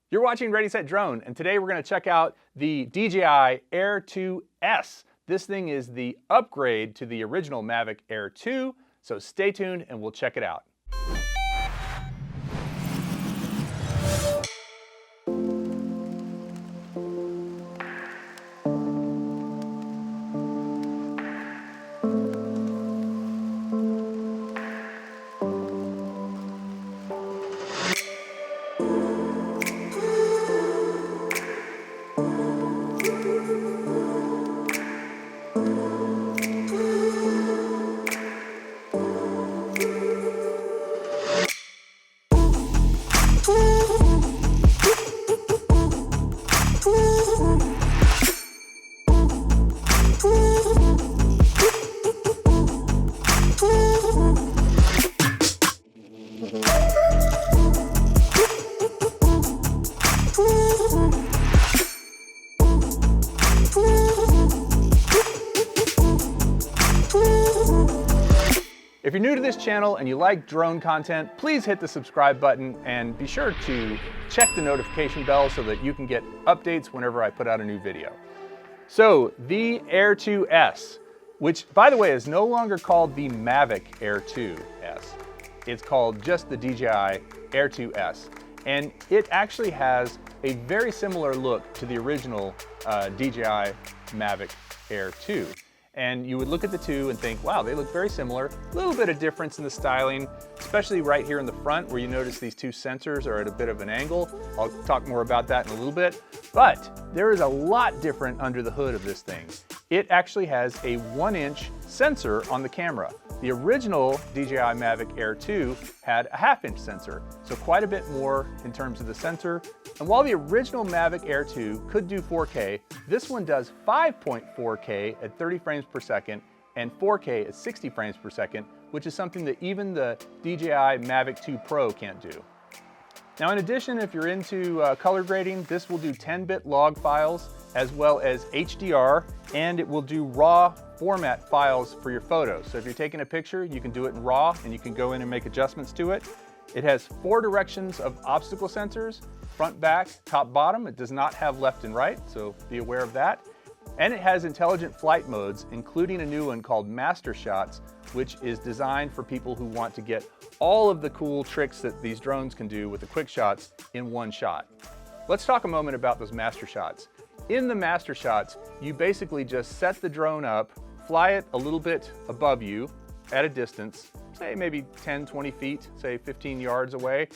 You're watching Ready Set Drone, and today we're going to check out the DJI Air 2S. This thing is the upgrade to the original Mavic Air 2, so stay tuned and we'll check it out. If you're new to this channel and you like drone content, please hit the subscribe button and be sure to check the notification bell so that you can get updates whenever I put out a new video. So the Air 2S, which by the way is no longer called the Mavic Air 2S. It's called just the DJI Air 2S. And it actually has a very similar look to the original DJI Mavic Air 2. And you would look at the two and think, wow, they look very similar. A little bit of difference in the styling, especially right here in the front where you notice these two sensors are at a bit of an angle. I'll talk more about that in a little bit. But there is a lot different under the hood of this thing. It actually has a 1-inch sensor on the camera. The original DJI Mavic Air 2 had a 1/2-inch sensor, so quite a bit more in terms of the sensor. And while the original Mavic Air 2 could do 4K, this one does 5.4K at 30 frames per second and 4K at 60 frames per second, which is something that even the DJI Mavic 2 Pro can't do. Now in addition, if you're into color grading, this will do 10-bit log files as well as HDR, and it will do RAW format files for your photos. So if you're taking a picture, you can do it in RAW and you can go in and make adjustments to it. It has 4 directions of obstacle sensors, front, back, top, bottom. It does not have left and right, so be aware of that. And it has intelligent flight modes, including a new one called Master Shots, which is designed for people who want to get all of the cool tricks that these drones can do with the Quickshots in one shot. Let's talk a moment about those Master Shots. In the Master Shots, you basically just set the drone up, fly it a little bit above you at a distance, say maybe 10, 20 feet, say 15 yards away,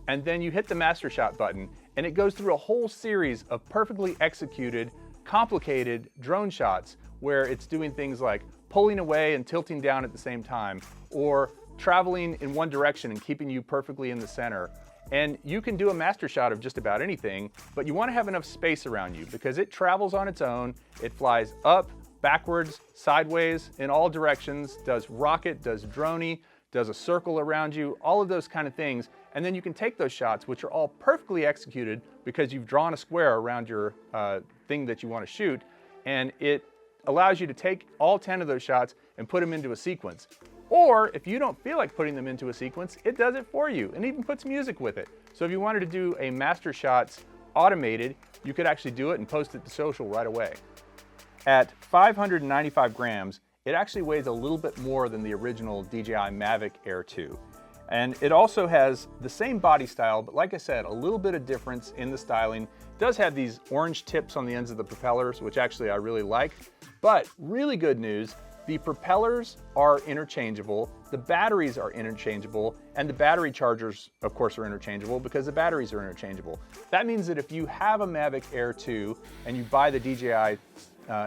and then you hit the Master Shot button, and it goes through a whole series of perfectly executed, complicated drone shots where it's doing things like pulling away and tilting down at the same time, or traveling in one direction and keeping you perfectly in the center. And you can do a master shot of just about anything, but you want to have enough space around you because it travels on its own. It flies up, backwards, sideways, in all directions, does rocket, does droney, does a circle around you, all of those kind of things. And then you can take those shots, which are all perfectly executed because you've drawn a square around your thing that you want to shoot. And it allows you to take all 10 of those shots and put them into a sequence. Or if you don't feel like putting them into a sequence, it does it for you and even puts music with it. So if you wanted to do a Master Shots automated, you could actually do it and post it to social right away. At 595 grams, it actually weighs a little bit more than the original DJI Mavic Air 2. And it also has the same body style, but like I said, a little bit of difference in the styling. It does have these orange tips on the ends of the propellers, which actually I really like. But really good news, the propellers are interchangeable, the batteries are interchangeable, and the battery chargers, of course, are interchangeable because the batteries are interchangeable. That means that if you have a Mavic Air 2 and you buy the DJI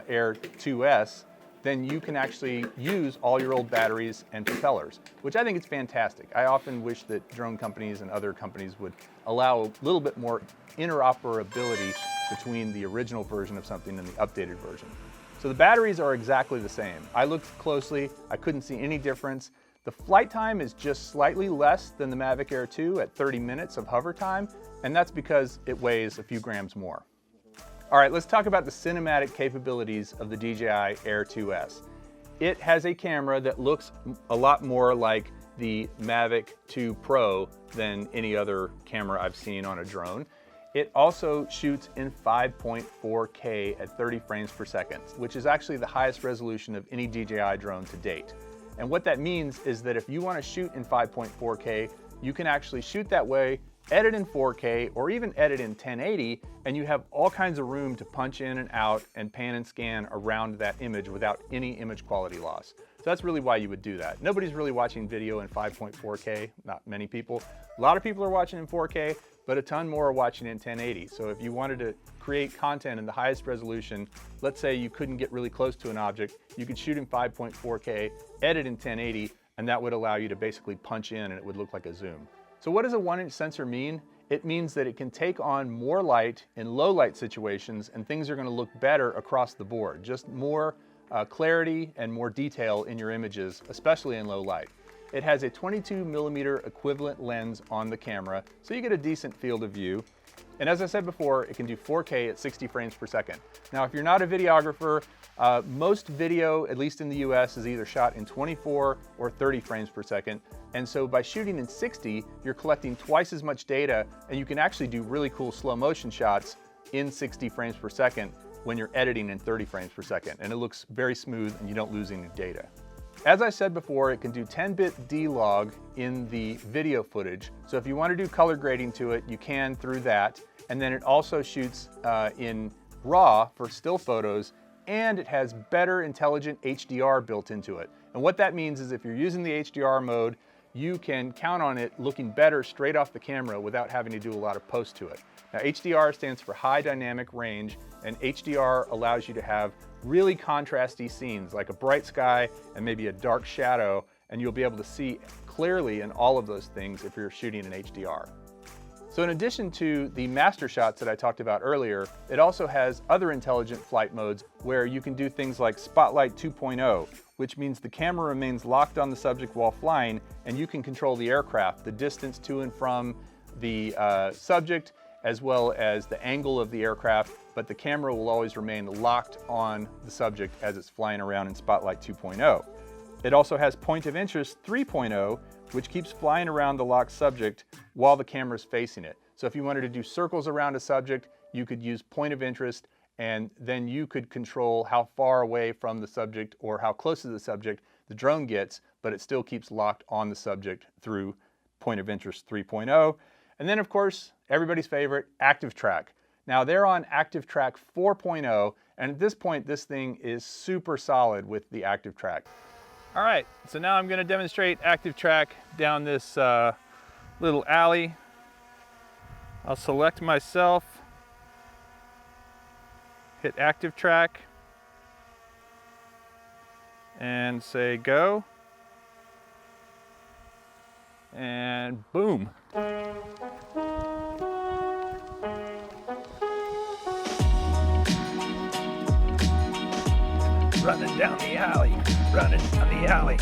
Air 2S, then you can actually use all your old batteries and propellers, which I think is fantastic. I often wish that drone companies and other companies would allow a little bit more interoperability between the original version of something and the updated version. So the batteries are exactly the same. I looked closely, I couldn't see any difference. The flight time is just slightly less than the Mavic Air 2 at 30 minutes of hover time, and that's because it weighs a few grams more. All right, let's talk about the cinematic capabilities of the DJI Air 2S. It has a camera that looks a lot more like the Mavic 2 Pro than any other camera I've seen on a drone. It also shoots in 5.4K at 30 frames per second, which is actually the highest resolution of any DJI drone to date. And what that means is that if you want to shoot in 5.4K, you can actually shoot that way, edit in 4K, or even edit in 1080, and you have all kinds of room to punch in and out and pan and scan around that image without any image quality loss. So that's really why you would do that. Nobody's really watching video in 5.4K, not many people. A lot of people are watching in 4K, but a ton more are watching in 1080. So if you wanted to create content in the highest resolution, let's say you couldn't get really close to an object, you could shoot in 5.4K, edit in 1080, and that would allow you to basically punch in and it would look like a zoom. So what does a 1-inch sensor mean? It means that it can take on more light in low light situations and things are going to look better across the board. Just more clarity and more detail in your images, especially in low light. It has a 22mm equivalent lens on the camera, so you get a decent field of view. And as I said before, it can do 4K at 60 frames per second. Now, if you're not a videographer, most video, at least in the US, is either shot in 24 or 30 frames per second. And so by shooting in 60, you're collecting twice as much data, and you can actually do really cool slow motion shots in 60 frames per second when you're editing in 30 frames per second. And it looks very smooth and you don't lose any data. As I said before, it can do 10-bit DLOG in the video footage. So if you want to do color grading to it, you can through that. And then it also shoots in RAW for still photos, and it has better intelligent HDR built into it. And what that means is if you're using the HDR mode, you can count on it looking better straight off the camera without having to do a lot of post to it. Now, HDR stands for High Dynamic Range, and HDR allows you to have really contrasty scenes, like a bright sky and maybe a dark shadow, and you'll be able to see clearly in all of those things if you're shooting in HDR. So in addition to the master shots that I talked about earlier, it also has other intelligent flight modes where you can do things like Spotlight 2.0, which means the camera remains locked on the subject while flying, and you can control the aircraft, the distance to and from the subject, as well as the angle of the aircraft, but the camera will always remain locked on the subject as it's flying around in Spotlight 2.0. It also has Point of Interest 3.0, which keeps flying around the locked subject while the camera's facing it. So if you wanted to do circles around a subject, you could use Point of Interest, and then you could control how far away from the subject or how close to the subject the drone gets, but it still keeps locked on the subject through Point of Interest 3.0. And then, of course, everybody's favorite, Active Track. Now, they're on Active Track 4.0, and at this point, this thing is super solid with the Active Track. All right, so now I'm going to demonstrate Active Track down this little alley. I'll select myself, hit Active Track, and say go, and boom. Running down the alley, running down the alley.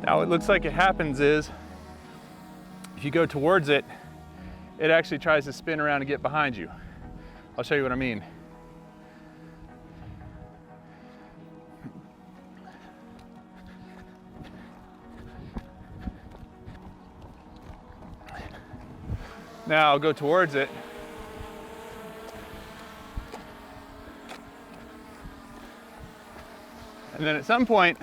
Now what looks like it happens is, if you go towards it, it actually tries to spin around and get behind you. I'll show you what I mean. Now I'll go towards it. And then at some point,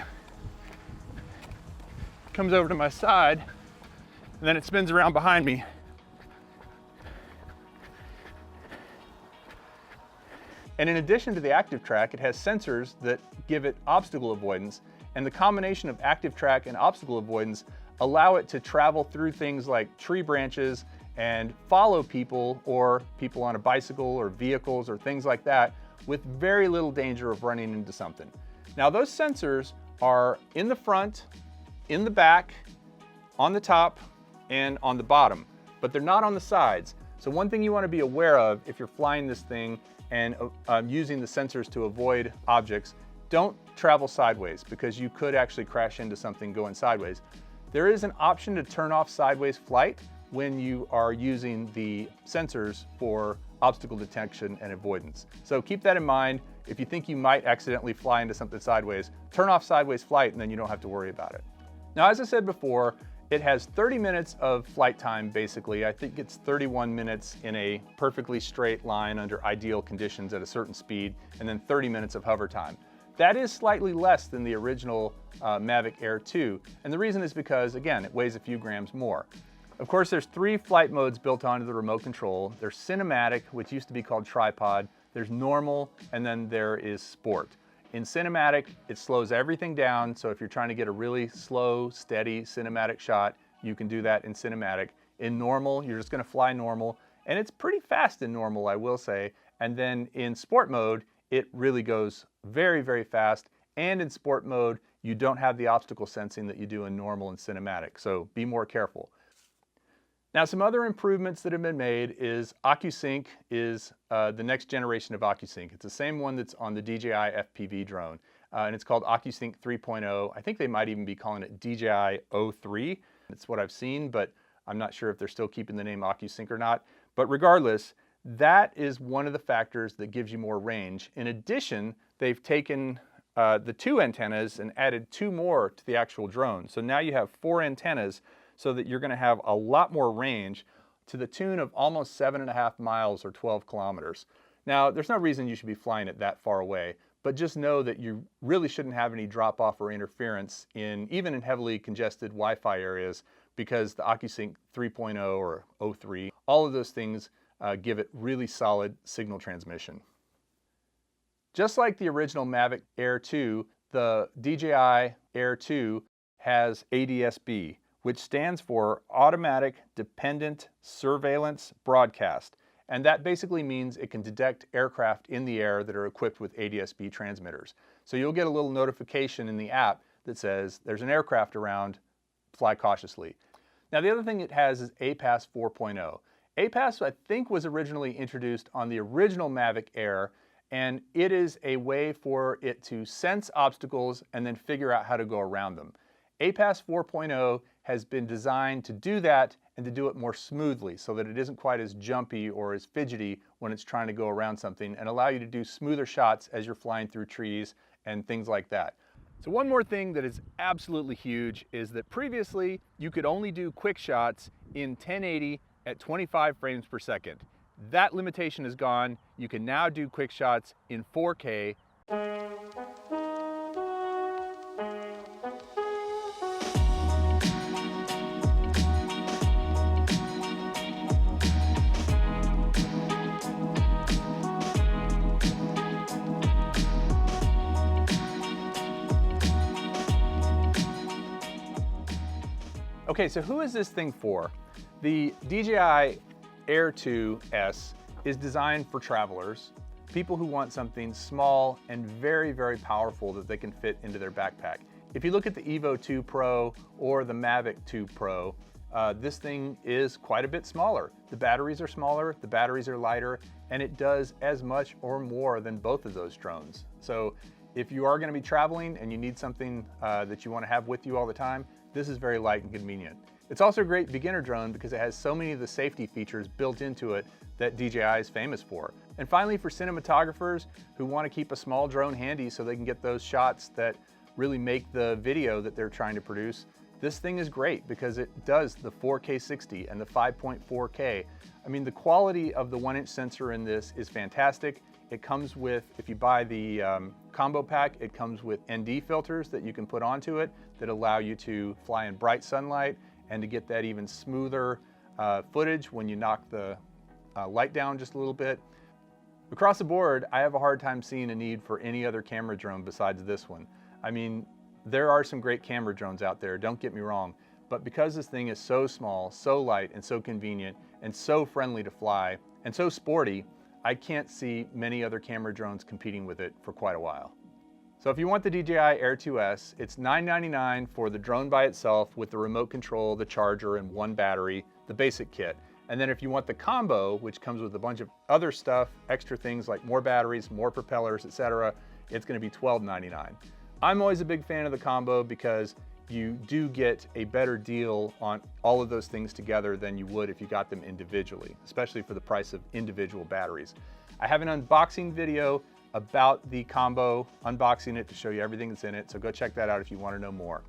comes over to my side, and then it spins around behind me. And in addition to the active track, it has sensors that give it obstacle avoidance, and the combination of active track and obstacle avoidance allow it to travel through things like tree branches and follow people or people on a bicycle or vehicles or things like that with very little danger of running into something. Now those sensors are in the front, in the back, on the top, and on the bottom, but they're not on the sides. So one thing you want to be aware of if you're flying this thing and using the sensors to avoid objects, don't travel sideways because you could actually crash into something going sideways. There is an option to turn off sideways flight when you are using the sensors for obstacle detection and avoidance. So keep that in mind. If you think you might accidentally fly into something sideways, turn off sideways flight and then you don't have to worry about it. Now, as I said before, it has 30 minutes of flight time, basically. I think it's 31 minutes in a perfectly straight line under ideal conditions at a certain speed, and then 30 minutes of hover time. That is slightly less than the original Mavic Air 2, and the reason is because, again, it weighs a few grams more. Of course, there's 3 flight modes built onto the remote control. There's Cinematic, which used to be called Tripod, there's Normal, and then there is Sport. In Cinematic, it slows everything down, so if you're trying to get a really slow, steady cinematic shot, you can do that in Cinematic. In Normal, you're just gonna fly normal, and it's pretty fast in Normal, I will say. And then in Sport mode, it really goes very, very fast. And in Sport mode, you don't have the obstacle sensing that you do in Normal and Cinematic, so be more careful. Now, some other improvements that have been made is OcuSync is the next generation of OcuSync. It's the same one that's on the DJI FPV drone, and it's called OcuSync 3.0. I think they might even be calling it DJI O3. It's what I've seen, but I'm not sure if they're still keeping the name OcuSync or not. But regardless, that is one of the factors that gives you more range. In addition, they've taken the 2 antennas and added 2 more to the actual drone. So now you have 4 antennas, so that you're going to have a lot more range to the tune of almost 7.5 miles or 12 kilometers. Now, there's no reason you should be flying it that far away, but just know that you really shouldn't have any drop-off or interference even in heavily congested Wi-Fi areas, because the OcuSync 3.0 or O3, all of those things give it really solid signal transmission. Just like the original Mavic Air 2, the DJI Air 2 has ADS-B, which stands for Automatic Dependent Surveillance Broadcast. And that basically means it can detect aircraft in the air that are equipped with ADS-B transmitters. So you'll get a little notification in the app that says there's an aircraft around, fly cautiously. Now, the other thing it has is APAS 4.0. APAS, I think, was originally introduced on the original Mavic Air, and it is a way for it to sense obstacles and then figure out how to go around them. APAS 4.0 has been designed to do that and to do it more smoothly so that it isn't quite as jumpy or as fidgety when it's trying to go around something, and allow you to do smoother shots as you're flying through trees and things like that. So one more thing that is absolutely huge is that previously you could only do quick shots in 1080 at 25 frames per second. That limitation is gone. You can now do quick shots in 4K. Okay, so who is this thing for? The DJI Air 2S is designed for travelers, people who want something small and very, very powerful that they can fit into their backpack. If you look at the Evo 2 Pro or the Mavic 2 Pro, this thing is quite a bit smaller. The batteries are smaller, the batteries are lighter, and it does as much or more than both of those drones. So if you are going to be traveling and you need something that you want to have with you all the time, this is very light and convenient. It's also a great beginner drone because it has so many of the safety features built into it that DJI is famous for. And finally, for cinematographers who want to keep a small drone handy so they can get those shots that really make the video that they're trying to produce, this thing is great because it does the 4K 60 and the 5.4K. I mean, the quality of the 1-inch sensor in this is fantastic. It comes with, if you buy the combo pack, it comes with ND filters that you can put onto it that allow you to fly in bright sunlight and to get that even smoother footage when you knock the light down just a little bit. Across the board, I have a hard time seeing a need for any other camera drone besides this one. I mean, there are some great camera drones out there, don't get me wrong, but because this thing is so small, so light, and so convenient, and so friendly to fly, and so sporty, I can't see many other camera drones competing with it for quite a while. So if you want the DJI Air 2S, it's $999 for the drone by itself with the remote control, the charger, and one battery, the basic kit. And then if you want the combo, which comes with a bunch of other stuff, extra things like more batteries, more propellers, etc., it's gonna be $1299. I'm always a big fan of the combo because you do get a better deal on all of those things together than you would if you got them individually, especially for the price of individual batteries. I have an unboxing video about the combo, unboxing it to show you everything that's in it, so go check that out if you want to know more.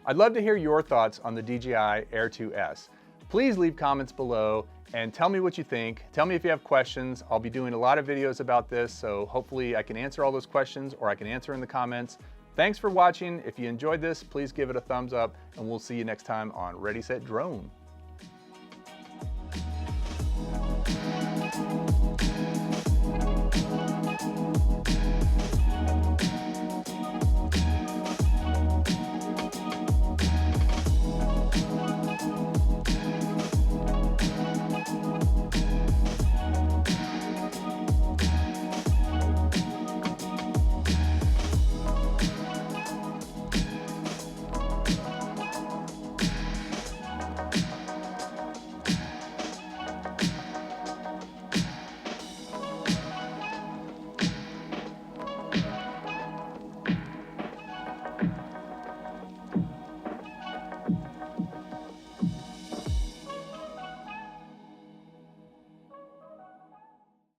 I'd love to hear your thoughts on the DJI Air 2S. Please leave comments below and tell me what you think. Tell me if you have questions. I'll be doing a lot of videos about this, so hopefully I can answer all those questions or I can answer in the comments. Thanks for watching. If you enjoyed this, please give it a thumbs up and we'll see you next time on Ready, Set, Drone.